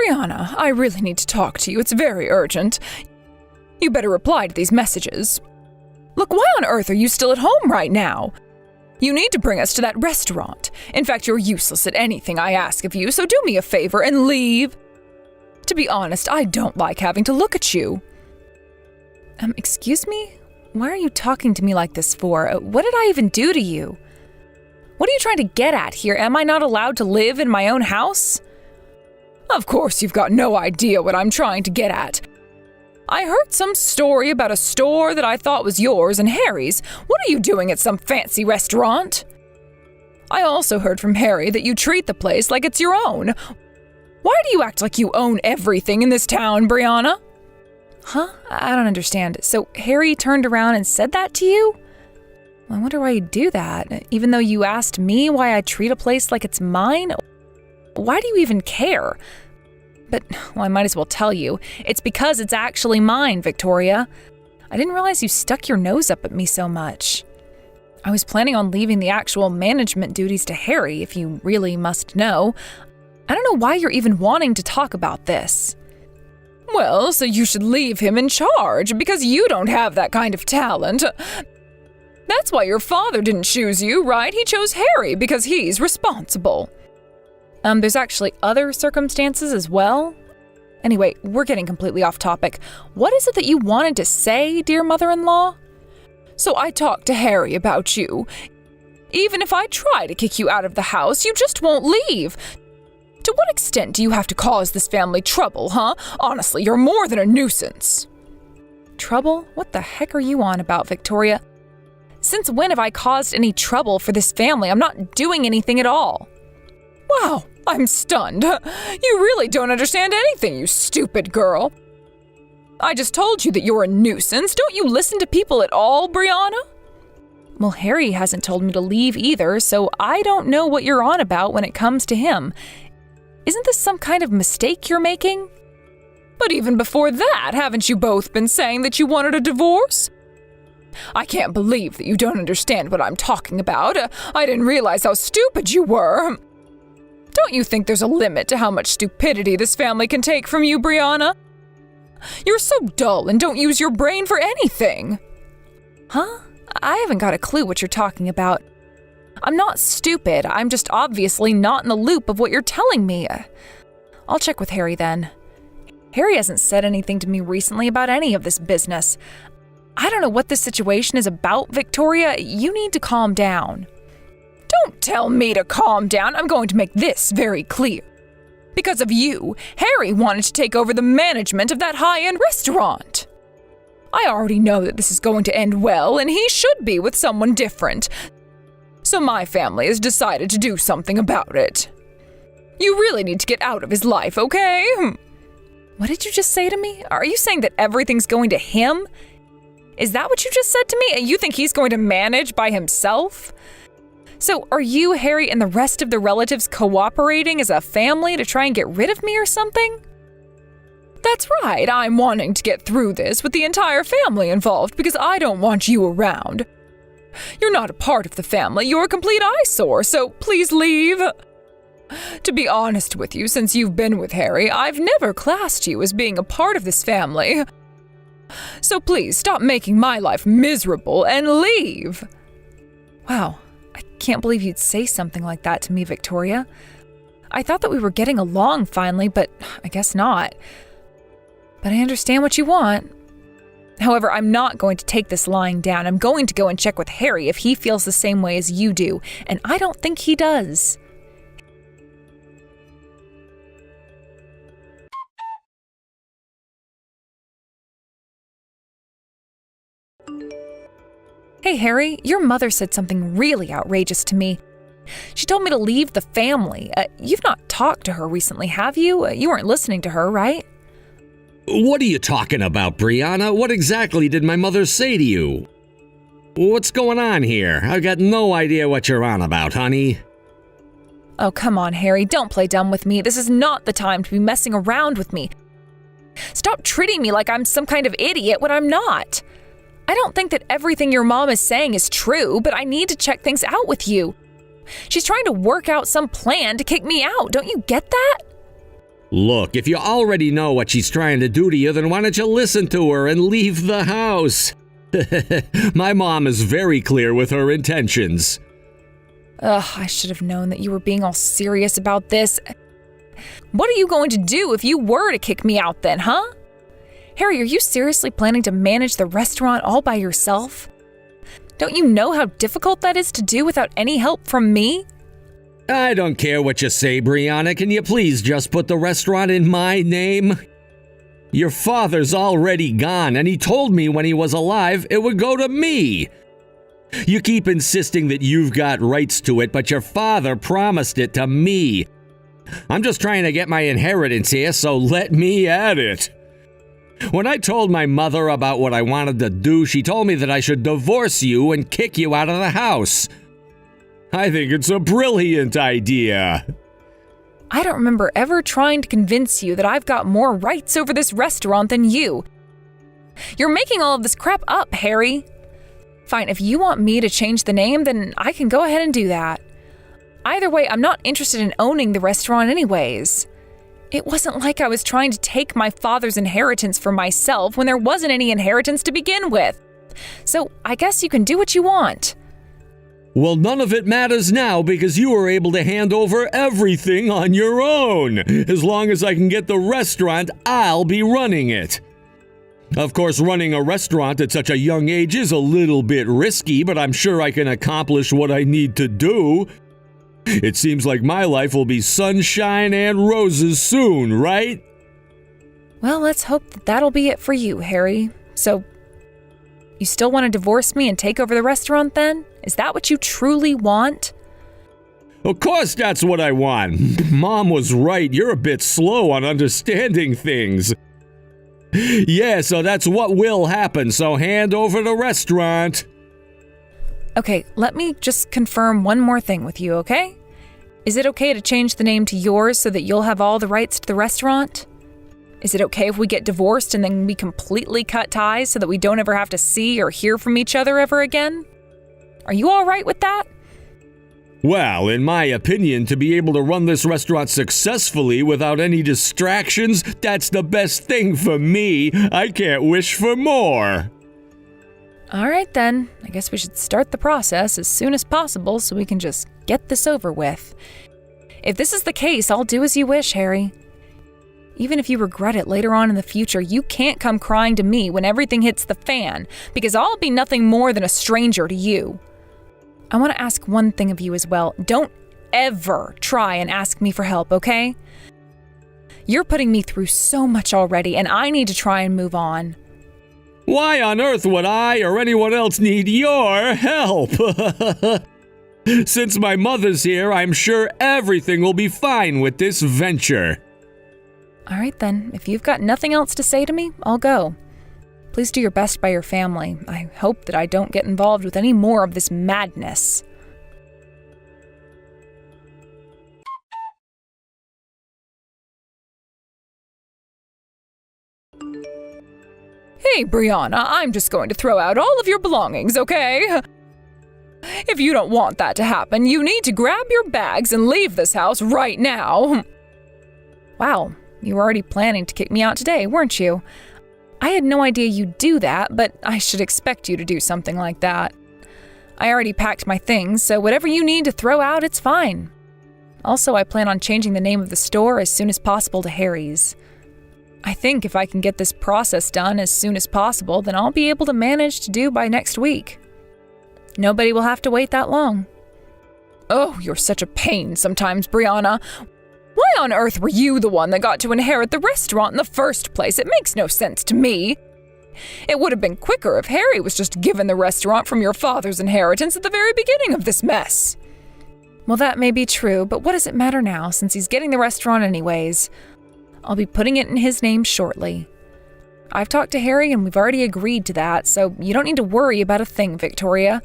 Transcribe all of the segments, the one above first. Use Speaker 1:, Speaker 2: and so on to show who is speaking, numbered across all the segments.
Speaker 1: Brianna, I really need to talk to you. It's very urgent. You better reply to these messages. Look, why on earth are you still at home right now? You need to bring us to that restaurant. In fact, you're useless at anything I ask of you, so do me a favor and leave. To be honest, I don't like having to look at you. Excuse me? Why are you talking to me like this for? What did I even do to you? What are you trying to get at here? Am I not allowed to live in my own house? Of course you've got no idea what I'm trying to get at. I heard some story about a store that I thought was yours and Harry's. What are you doing at some fancy restaurant? I also heard from Harry that you treat the place like it's your own. Why do you act like you own everything in this town, Brianna? Huh? I don't understand. So Harry turned around and said that to you? I wonder why you'd do that, even though you asked me why I treat a place like it's mine? Why do you even care? But, well, I might as well tell you. It's because it's actually mine, Victoria. I didn't realize you stuck your nose up at me so much. I was planning on leaving the actual management duties to Harry, if you really must know. I don't know why you're even wanting to talk about this. Well, so you should leave him in charge, because you don't have that kind of talent. That's why your father didn't choose you, right? He chose Harry because he's responsible. There's actually other circumstances as well. Anyway, we're getting completely off topic. What is it that you wanted to say, dear mother-in-law? So I talked to Harry about you. Even if I try to kick you out of the house, you just won't leave. To what extent do you have to cause this family trouble, huh? Honestly, you're more than a nuisance. Trouble? What the heck are you on about, Victoria? Since when have I caused any trouble for this family? I'm not doing anything at all. Wow, I'm stunned. You really don't understand anything, you stupid girl. I just told you that you're a nuisance. Don't you listen to people at all, Brianna? Well, Harry hasn't told me to leave either, so I don't know what you're on about when it comes to him. Isn't this some kind of mistake you're making? But even before that, haven't you both been saying that you wanted a divorce? I can't believe that you don't understand what I'm talking about. I didn't realize how stupid you were. Don't you think there's a limit to how much stupidity this family can take from you, Brianna? You're so dull and don't use your brain for anything. Huh? I haven't got a clue what you're talking about. I'm not stupid. I'm just obviously not in the loop of what you're telling me. I'll check with Harry then. Harry hasn't said anything to me recently about any of this business. I don't know what this situation is about, Victoria. You need to calm down. Don't tell me to calm down. I'm going to make this very clear. Because of you, Harry wanted to take over the management of that high-end restaurant. I already know that this is going to end well, and he should be with someone different. So my family has decided to do something about it. You really need to get out of his life, okay? What did you just say to me? Are you saying that everything's going to him? Is that what you just said to me? And you think he's going to manage by himself? So are you, Harry, and the rest of the relatives cooperating as a family to try and get rid of me or something? That's right, I'm wanting to get through this with the entire family involved because I don't want you around. You're not a part of the family, you're a complete eyesore, so please leave. To be honest with you, since you've been with Harry, I've never classed you as being a part of this family. So please stop making my life miserable and leave. Wow, I can't believe you'd say something like that to me, Victoria. I thought that we were getting along finally, but I guess not. But I understand what you want. However, I'm not going to take this lying down. I'm going to go and check with Harry if he feels the same way as you do, and I don't think he does. Hey, Harry, your mother said something really outrageous to me. She told me to leave the family. You've not talked to her recently, have you? You weren't listening to her, right?
Speaker 2: What are you talking about, Brianna? What exactly did my mother say to you? What's going on here? I've got no idea what you're on about, honey.
Speaker 1: Oh, come on, Harry. Don't play dumb with me. This is not the time to be messing around with me. Stop treating me like I'm some kind of idiot when I'm not. I don't think that everything your mom is saying is true, but I need to check things out with you. She's trying to work out some plan to kick me out. Don't you get that?
Speaker 2: Look, if you already know what she's trying to do to you, then why don't you listen to her and leave the house? My mom is very clear with her intentions.
Speaker 1: Ugh, I should have known that you were being all serious about this. What are you going to do if you were to kick me out then, huh? Harry, are you seriously planning to manage the restaurant all by yourself? Don't you know how difficult that is to do without any help from me?
Speaker 2: I don't care what you say, Brianna. Can you please just put the restaurant in my name? Your father's already gone, and he told me when he was alive it would go to me. You keep insisting that you've got rights to it, but your father promised it to me. I'm just trying to get my inheritance here, so let me at it. When I told my mother about what I wanted to do, she told me that I should divorce you and kick you out of the house. I think it's a brilliant idea.
Speaker 1: I don't remember ever trying to convince you that I've got more rights over this restaurant than you. You're making all of this crap up, Harry. Fine, if you want me to change the name, then I can go ahead and do that. Either way, I'm not interested in owning the restaurant anyways. It wasn't like I was trying to take my father's inheritance for myself when there wasn't any inheritance to begin with. So I guess you can do what you want.
Speaker 2: Well, none of it matters now because you were able to hand over everything on your own. As long as I can get the restaurant, I'll be running it. Of course, running a restaurant at such a young age is a little bit risky, but I'm sure I can accomplish what I need to do. It seems like my life will be sunshine and roses soon, right?
Speaker 1: Well, let's hope that that'll be it for you, Harry. So, you still want to divorce me and take over the restaurant then? Is that what you truly want?
Speaker 2: Of course that's what I want. Mom was right. You're a bit slow on understanding things. Yeah, so that's what will happen. So hand over the restaurant.
Speaker 1: Okay, let me just confirm one more thing with you, okay? Is it okay to change the name to yours so that you'll have all the rights to the restaurant? Is it okay if we get divorced and then we completely cut ties so that we don't ever have to see or hear from each other ever again? Are you all right with that?
Speaker 2: Well, in my opinion, to be able to run this restaurant successfully without any distractions, that's the best thing for me. I can't wish for more.
Speaker 1: All right then, I guess we should start the process as soon as possible so we can just get this over with. If this is the case, I'll do as you wish, Harry. Even if you regret it later on in the future, you can't come crying to me when everything hits the fan, because I'll be nothing more than a stranger to you. I want to ask one thing of you as well. Don't ever try and ask me for help, okay? You're putting me through so much already, and I need to try and move on.
Speaker 2: Why on earth would I or anyone else need your help? Since my mother's here, I'm sure everything will be fine with this venture.
Speaker 1: All right then, if you've got nothing else to say to me, I'll go. Please do your best by your family. I hope that I don't get involved with any more of this madness. Hey, Brianna, I'm just going to throw out all of your belongings, okay? If you don't want that to happen, you need to grab your bags and leave this house right now. Wow, you were already planning to kick me out today, weren't you? I had no idea you'd do that, but I should expect you to do something like that. I already packed my things, so whatever you need to throw out, it's fine. Also, I plan on changing the name of the store as soon as possible to Harry's. I think if I can get this process done as soon as possible, then I'll be able to manage to do by next week. Nobody will have to wait that long. Oh, you're such a pain sometimes, Brianna. Why on earth were you the one that got to inherit the restaurant in the first place? It makes no sense to me. It would have been quicker if Harry was just given the restaurant from your father's inheritance at the very beginning of this mess. Well, that may be true, but what does it matter now since he's getting the restaurant anyways? I'll be putting it in his name shortly. I've talked to Harry and we've already agreed to that, so you don't need to worry about a thing, Victoria.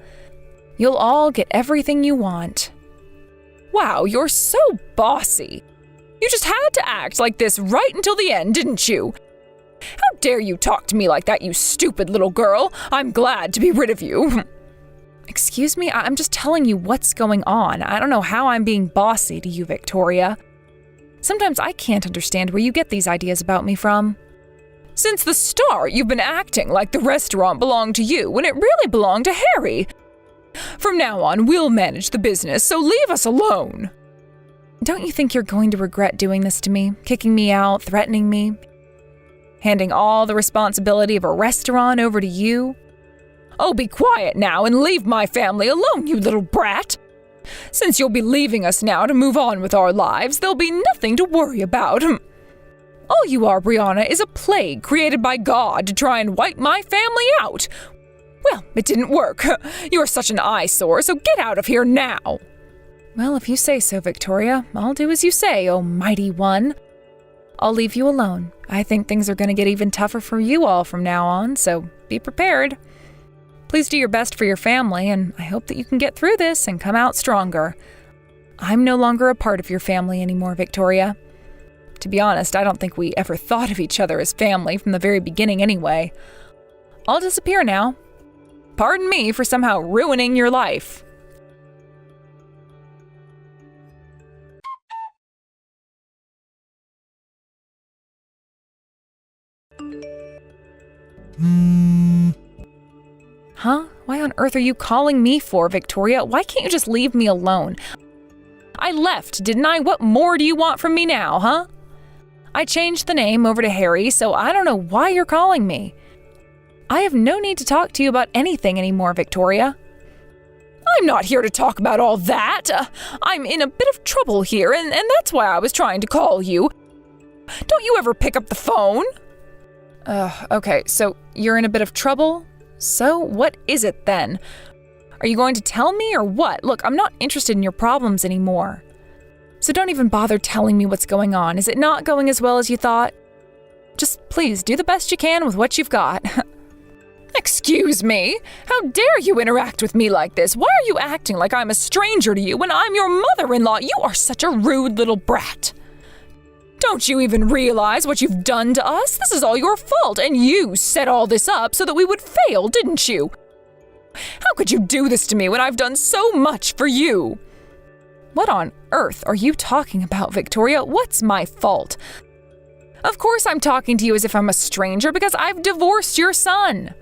Speaker 1: You'll all get everything you want. Wow, you're so bossy. You just had to act like this right until the end, didn't you? How dare you talk to me like that, you stupid little girl? I'm glad to be rid of you. Excuse me, I'm just telling you what's going on. I don't know how I'm being bossy to you, Victoria. Sometimes I can't understand where you get these ideas about me from. Since the start, you've been acting like the restaurant belonged to you when it really belonged to Harry. From now on, we'll manage the business, so leave us alone. Don't you think you're going to regret doing this to me, kicking me out, threatening me, handing all the responsibility of a restaurant over to you? Oh, be quiet now and leave my family alone, you little brat. Since you'll be leaving us now to move on with our lives, there'll be nothing to worry about. All you are, Brianna, is a plague created by God to try and wipe my family out. Well, it didn't work. You're such an eyesore, so get out of here now. Well, if you say so, Victoria, I'll do as you say, oh mighty one. I'll leave you alone. I think things are going to get even tougher for you all from now on, so be prepared. Please do your best for your family, and I hope that you can get through this and come out stronger. I'm no longer a part of your family anymore, Victoria. To be honest, I don't think we ever thought of each other as family from the very beginning anyway. I'll disappear now. Pardon me for somehow ruining your life. Huh? Why on earth are you calling me for, Victoria? Why can't you just leave me alone? I left, didn't I? What more do you want from me now, huh? I changed the name over to Harry, so I don't know why you're calling me. I have no need to talk to you about anything anymore, Victoria. I'm not here to talk about all that. I'm in a bit of trouble here, and that's why I was trying to call you. Don't you ever pick up the phone? Okay, so you're in a bit of trouble? So what is it then? Are you going to tell me or what? Look, I'm not interested in your problems anymore. So don't even bother telling me what's going on. Is it not going as well as you thought? Just please do the best you can with what you've got. Excuse me? How dare you interact with me like this? Why are you acting like I'm a stranger to you when I'm your mother-in-law? You are such a rude little brat. Don't you even realize what you've done to us? This is all your fault, and you set all this up so that we would fail, didn't you? How could you do this to me when I've done so much for you? What on earth are you talking about, Victoria? What's my fault? Of course I'm talking to you as if I'm a stranger because I've divorced your son.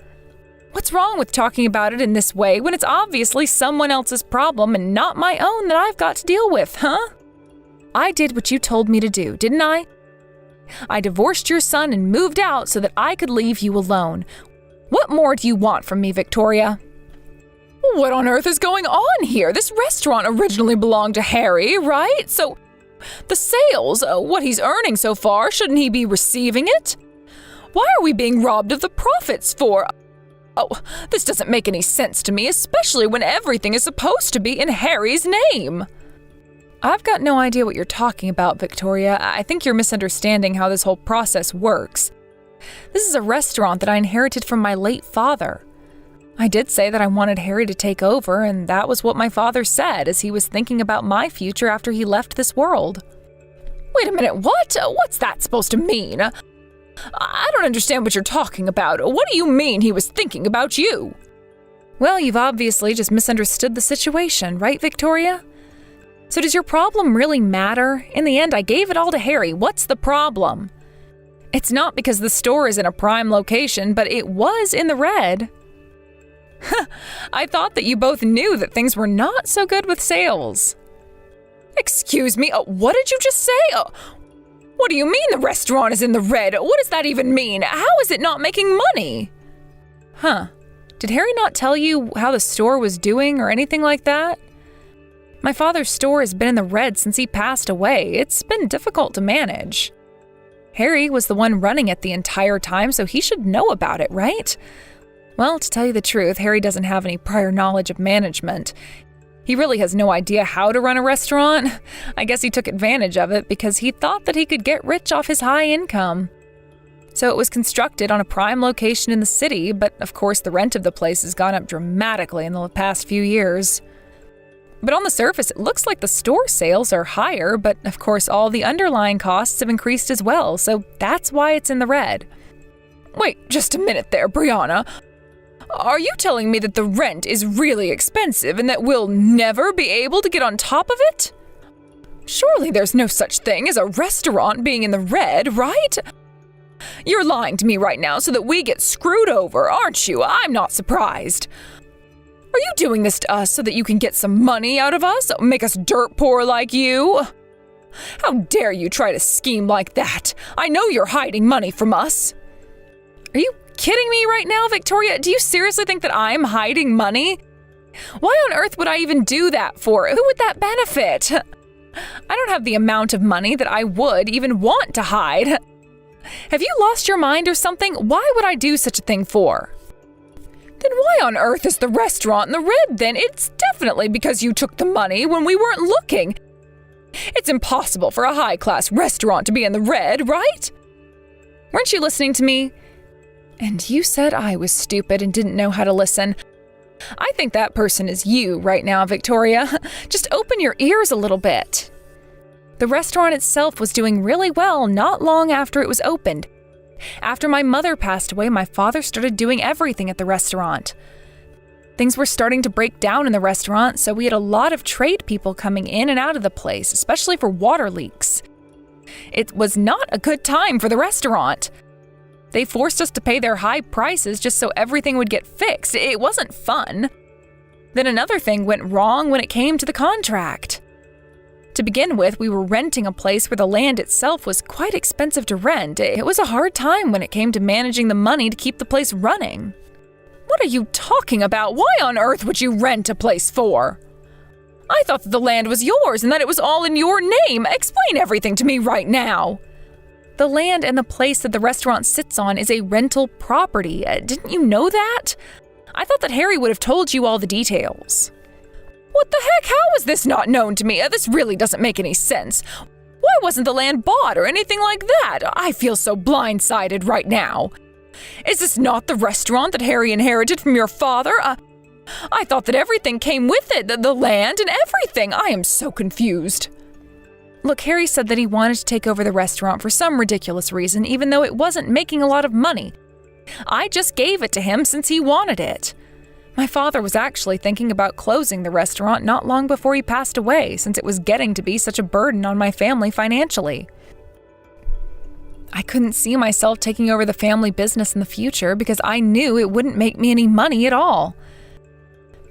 Speaker 1: What's wrong with talking about it in this way when it's obviously someone else's problem and not my own that I've got to deal with, huh? I did what you told me to do, didn't I? I divorced your son and moved out so that I could leave you alone. What more do you want from me, Victoria? What on earth is going on here? This restaurant originally belonged to Harry, right? So, the sales, what he's earning so far, shouldn't he be receiving it? Why are we being robbed of the profits for? Oh, this doesn't make any sense to me, especially when everything is supposed to be in Harry's name. I've got no idea what you're talking about, Victoria. I think you're misunderstanding how this whole process works. This is a restaurant that I inherited from my late father. I did say that I wanted Harry to take over, and that was what my father said as he was thinking about my future after he left this world. Wait a minute, what? What's that supposed to mean? I don't understand what you're talking about. What do you mean he was thinking about you? Well, you've obviously just misunderstood the situation, right, Victoria? So does your problem really matter? In the end, I gave it all to Harry. What's the problem? It's not because the store is in a prime location, but it was in the red. I thought that you both knew that things were not so good with sales. Excuse me, what did you just say? What do you mean the restaurant is in the red? What does that even mean? How is it not making money? Huh. Did Harry not tell you how the store was doing or anything like that? My father's store has been in the red since he passed away. It's been difficult to manage. Harry was the one running it the entire time, so he should know about it, right? Well, to tell you the truth, Harry doesn't have any prior knowledge of management. He really has no idea how to run a restaurant. I guess he took advantage of it because he thought that he could get rich off his high income. So it was constructed on a prime location in the city, but of course the rent of the place has gone up dramatically in the past few years. But on the surface, it looks like the store sales are higher, but of course all the underlying costs have increased as well, so that's why it's in the red. Wait, just a minute there, Brianna. Are you telling me that the rent is really expensive and that we'll never be able to get on top of it? Surely there's no such thing as a restaurant being in the red, right? You're lying to me right now so that we get screwed over, aren't you? I'm not surprised. Are you doing this to us so that you can get some money out of us? Make us dirt poor like you? How dare you try to scheme like that? I know you're hiding money from us. Are you kidding me right now, Victoria? Do you seriously think that I'm hiding money? Why on earth would I even do that for? Who would that benefit? I don't have the amount of money that I would even want to hide. Have you lost your mind or something? Why would I do such a thing for? Then why on earth is the restaurant in the red then? It's definitely because you took the money when we weren't looking. It's impossible for a high-class restaurant to be in the red, right? Weren't you listening to me? And you said I was stupid and didn't know how to listen. I think that person is you right now, Victoria. Just open your ears a little bit. The restaurant itself was doing really well not long after it was opened. After my mother passed away, my father started doing everything at the restaurant. Things were starting to break down in the restaurant, so we had a lot of trade people coming in and out of the place, especially for water leaks. It was not a good time for the restaurant. They forced us to pay their high prices just so everything would get fixed. It wasn't fun. Then another thing went wrong when it came to the contract. To begin with, we were renting a place where the land itself was quite expensive to rent. It was a hard time when it came to managing the money to keep the place running. What are you talking about? Why on earth would you rent a place for? I thought that the land was yours and that it was all in your name. Explain everything to me right now. The land and the place that the restaurant sits on is a rental property. Didn't you know that? I thought that Harry would have told you all the details. What the heck? How is this not known to me? This really doesn't make any sense. Why wasn't the land bought or anything like that? I feel so blindsided right now. Is this not the restaurant that Harry inherited from your father? I thought that everything came with it, the land and everything. I am so confused. Look, Harry said that he wanted to take over the restaurant for some ridiculous reason, even though it wasn't making a lot of money. I just gave it to him since he wanted it. My father was actually thinking about closing the restaurant not long before he passed away, since it was getting to be such a burden on my family financially. I couldn't see myself taking over the family business in the future because I knew it wouldn't make me any money at all.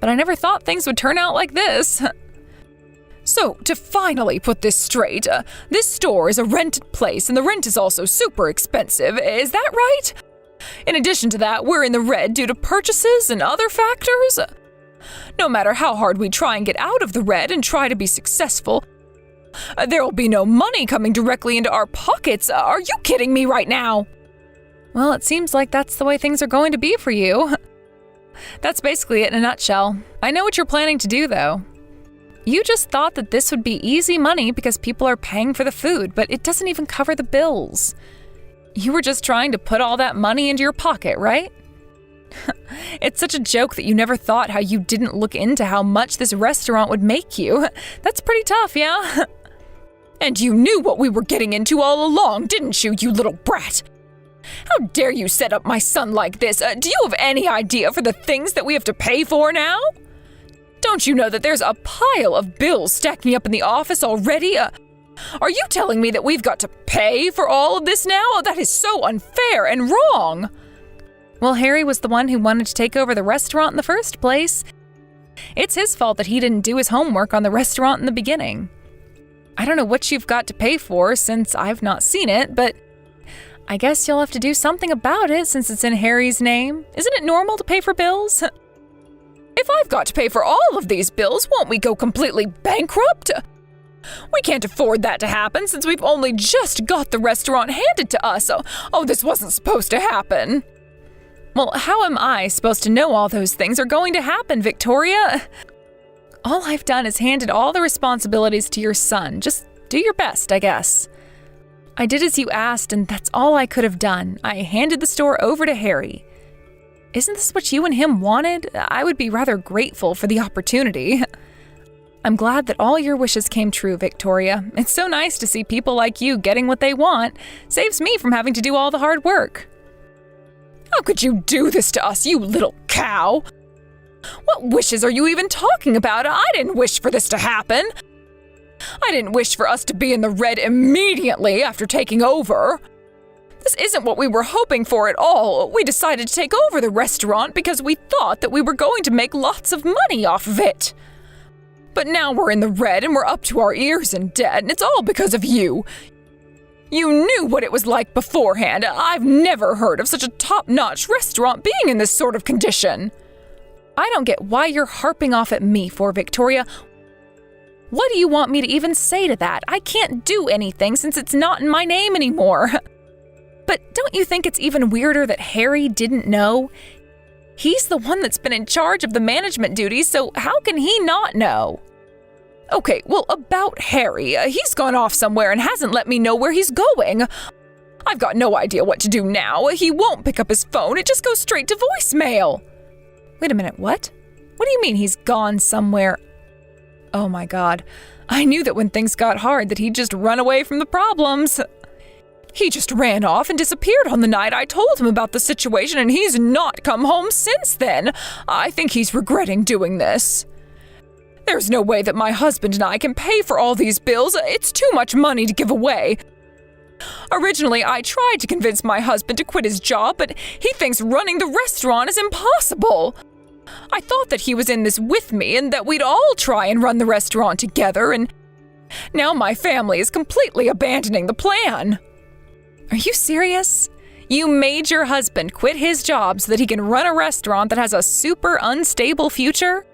Speaker 1: But I never thought things would turn out like this. So, to finally put this straight, this store is a rented place and the rent is also super expensive, is that right? In addition to that, we're in the red due to purchases and other factors. No matter how hard we try and get out of the red and try to be successful, there will be no money coming directly into our pockets. Are you kidding me right now? Well, it seems like that's the way things are going to be for you. That's basically it in a nutshell. I know what you're planning to do, though. You just thought that this would be easy money because people are paying for the food, but it doesn't even cover the bills. You were just trying to put all that money into your pocket, right? It's such a joke that you never thought how you didn't look into how much this restaurant would make you. That's pretty tough, yeah? And you knew what we were getting into all along, didn't you, you little brat? How dare you set up my son like this? Do you have any idea for the things that we have to pay for now? Don't you know that there's a pile of bills stacking up in the office already? Are you telling me that we've got to pay for all of this now? That is so unfair and wrong. Well, Harry was the one who wanted to take over the restaurant in the first place. It's his fault that he didn't do his homework on the restaurant in the beginning. I don't know what you've got to pay for since I've not seen it, but I guess you'll have to do something about it since it's in Harry's name. Isn't it normal to pay for bills? If I've got to pay for all of these bills, won't we go completely bankrupt? We can't afford that to happen since we've only just got the restaurant handed to us. Oh, this wasn't supposed to happen. Well, how am I supposed to know all those things are going to happen, Victoria? All I've done is handed all the responsibilities to your son. Just do your best, I guess. I did as you asked, and that's all I could have done. I handed the store over to Harry. Isn't this what you and him wanted? I would be rather grateful for the opportunity. I'm glad that all your wishes came true, Victoria. It's so nice to see people like you getting what they want. Saves me from having to do all the hard work. How could you do this to us, you little cow? What wishes are you even talking about? I didn't wish for this to happen. I didn't wish for us to be in the red immediately after taking over. This isn't what we were hoping for at all. We decided to take over the restaurant because we thought that we were going to make lots of money off of it. But now we're in the red and we're up to our ears in debt, and it's all because of you. You knew what it was like beforehand. I've never heard of such a top-notch restaurant being in this sort of condition. I don't get why you're harping off at me for, Victoria. What do you want me to even say to that? I can't do anything since it's not in my name anymore. But don't you think it's even weirder that Harry didn't know? He's the one that's been in charge of the management duties, so how can he not know? Okay, well, about Harry, he's gone off somewhere and hasn't let me know where he's going. I've got no idea what to do now. He won't pick up his phone, it just goes straight to voicemail. Wait a minute, what? What do you mean he's gone somewhere? Oh my God, I knew that when things got hard that he'd just run away from the problems. He just ran off and disappeared on the night I told him about the situation, and he's not come home since then. I think he's regretting doing this. There's no way that my husband and I can pay for all these bills. It's too much money to give away. Originally, I tried to convince my husband to quit his job, but he thinks running the restaurant is impossible. I thought that he was in this with me and that we'd all try and run the restaurant together, and now my family is completely abandoning the plan. Are you serious? You made your husband quit his job so that he can run a restaurant that has a super unstable future?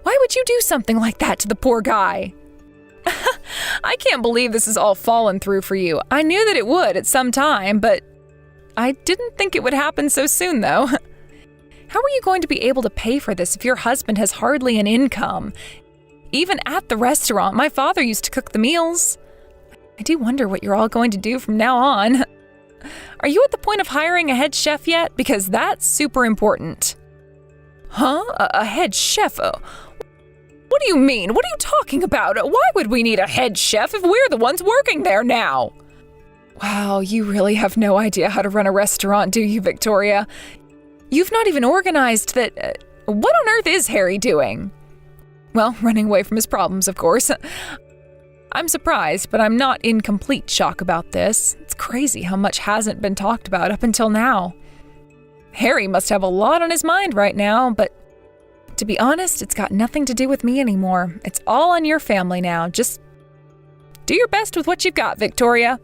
Speaker 1: Why would you do something like that to the poor guy? I can't believe this has all fallen through for you. I knew that it would at some time, but I didn't think it would happen so soon, though. How are you going to be able to pay for this if your husband has hardly an income? Even at the restaurant, my father used to cook the meals. I do wonder what you're all going to do from now on. Are you at the point of hiring a head chef yet? Because that's super important. Huh? A head chef? What do you mean? What are you talking about? Why would we need a head chef if we're the ones working there now? Wow, you really have no idea how to run a restaurant, do you, Victoria? You've not even organized that. What on earth is Harry doing? Well, running away from his problems, of course. I'm surprised, but I'm not in complete shock about this. It's crazy how much hasn't been talked about up until now. Harry must have a lot on his mind right now, but to be honest, it's got nothing to do with me anymore. It's all on your family now. Just do your best with what you've got, Victoria.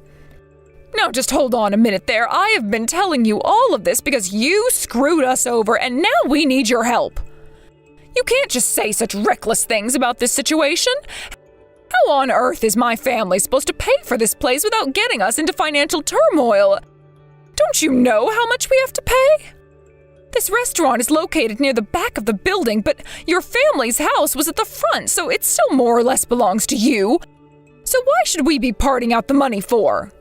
Speaker 1: Now just hold on a minute there. I have been telling you all of this because you screwed us over, and now we need your help. You can't just say such reckless things about this situation. How on earth is my family supposed to pay for this place without getting us into financial turmoil? Don't you know how much we have to pay? This restaurant is located near the back of the building, but your family's house was at the front, so it still more or less belongs to you. So why should we be parting out the money for?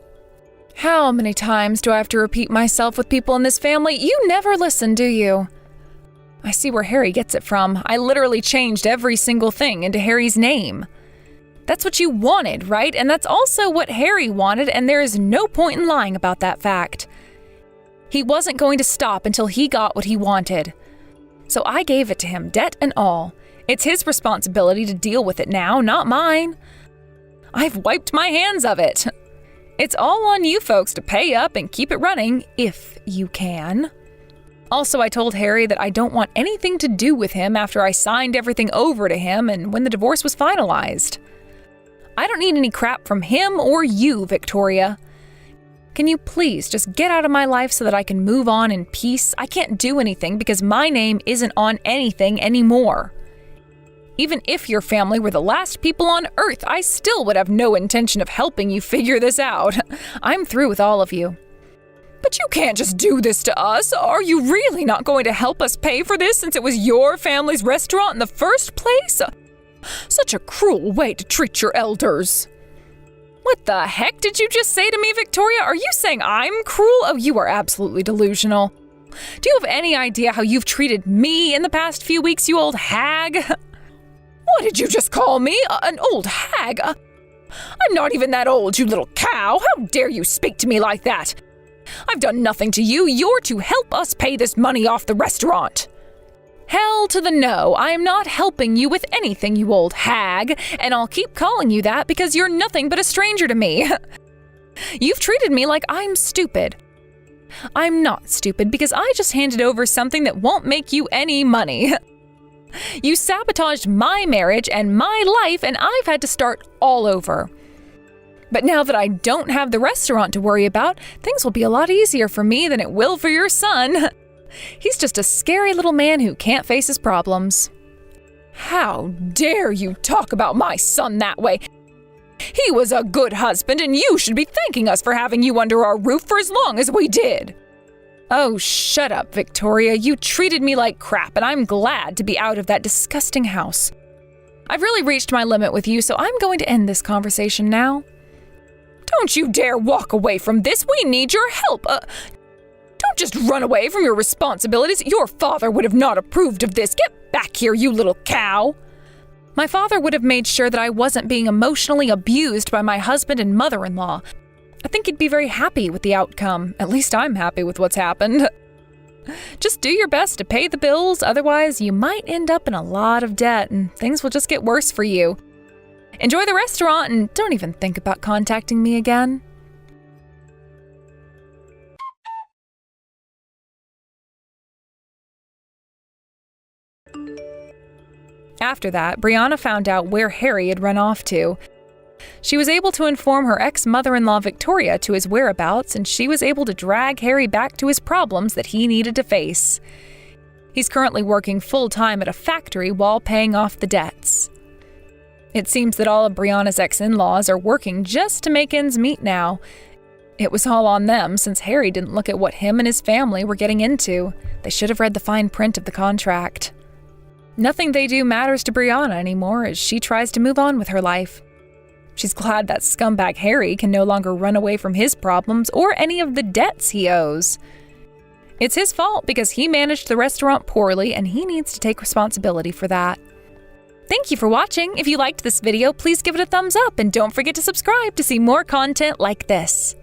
Speaker 1: How many times do I have to repeat myself with people in this family? You never listen, do you? I see where Harry gets it from. I literally changed every single thing into Harry's name. That's what you wanted, right? And that's also what Harry wanted, and there is no point in lying about that fact. He wasn't going to stop until he got what he wanted. So I gave it to him, debt and all. It's his responsibility to deal with it now, not mine. I've wiped my hands of it. It's all on you folks to pay up and keep it running, if you can. Also, I told Harry that I don't want anything to do with him after I signed everything over to him and when the divorce was finalized. I don't need any crap from him or you, Victoria. Can you please just get out of my life so that I can move on in peace? I can't do anything because my name isn't on anything anymore. Even if your family were the last people on Earth, I still would have no intention of helping you figure this out. I'm through with all of you. But you can't just do this to us. Are you really not going to help us pay for this since it was your family's restaurant in the first place? Such a cruel way to treat your elders. What the heck did you just say to me, Victoria? Are you saying I'm cruel? Oh, you are absolutely delusional. Do you have any idea how you've treated me in the past few weeks, you old hag? What did you just call me? An old hag? I'm not even that old, you little cow. How dare you speak to me like that? I've done nothing to you. You're to help us pay this money off the restaurant. Hell to the no, I am not helping you with anything, you old hag, and I'll keep calling you that because you're nothing but a stranger to me. You've treated me like I'm stupid. I'm not stupid because I just handed over something that won't make you any money. You sabotaged my marriage and my life, and I've had to start all over. But now that I don't have the restaurant to worry about, things will be a lot easier for me than it will for your son. He's just a scary little man who can't face his problems. How dare you talk about my son that way? He was a good husband, and you should be thanking us for having you under our roof for as long as we did. Oh, shut up, Victoria. You treated me like crap, and I'm glad to be out of that disgusting house. I've really reached my limit with you, so I'm going to end this conversation now. Don't you dare walk away from this. We need your help. Don't just run away from your responsibilities. Your father would have not approved of this. Get back here, you little cow. My father would have made sure that I wasn't being emotionally abused by my husband and mother-in-law. I think he'd be very happy with the outcome. At least I'm happy with what's happened. Just do your best to pay the bills, otherwise you might end up in a lot of debt and things will just get worse for you. Enjoy the restaurant and don't even think about contacting me again. After that, Brianna found out where Harry had run off to. She was able to inform her ex-mother-in-law Victoria to his whereabouts, and she was able to drag Harry back to his problems that he needed to face. He's currently working full-time at a factory while paying off the debts. It seems that all of Brianna's ex-in-laws are working just to make ends meet now. It was all on them since Harry didn't look at what him and his family were getting into. They should have read the fine print of the contract. Nothing they do matters to Brianna anymore as she tries to move on with her life. She's glad that scumbag Harry can no longer run away from his problems or any of the debts he owes. It's his fault because he managed the restaurant poorly and he needs to take responsibility for that. Thank you for watching. If you liked this video, please give it a thumbs up and don't forget to subscribe to see more content like this.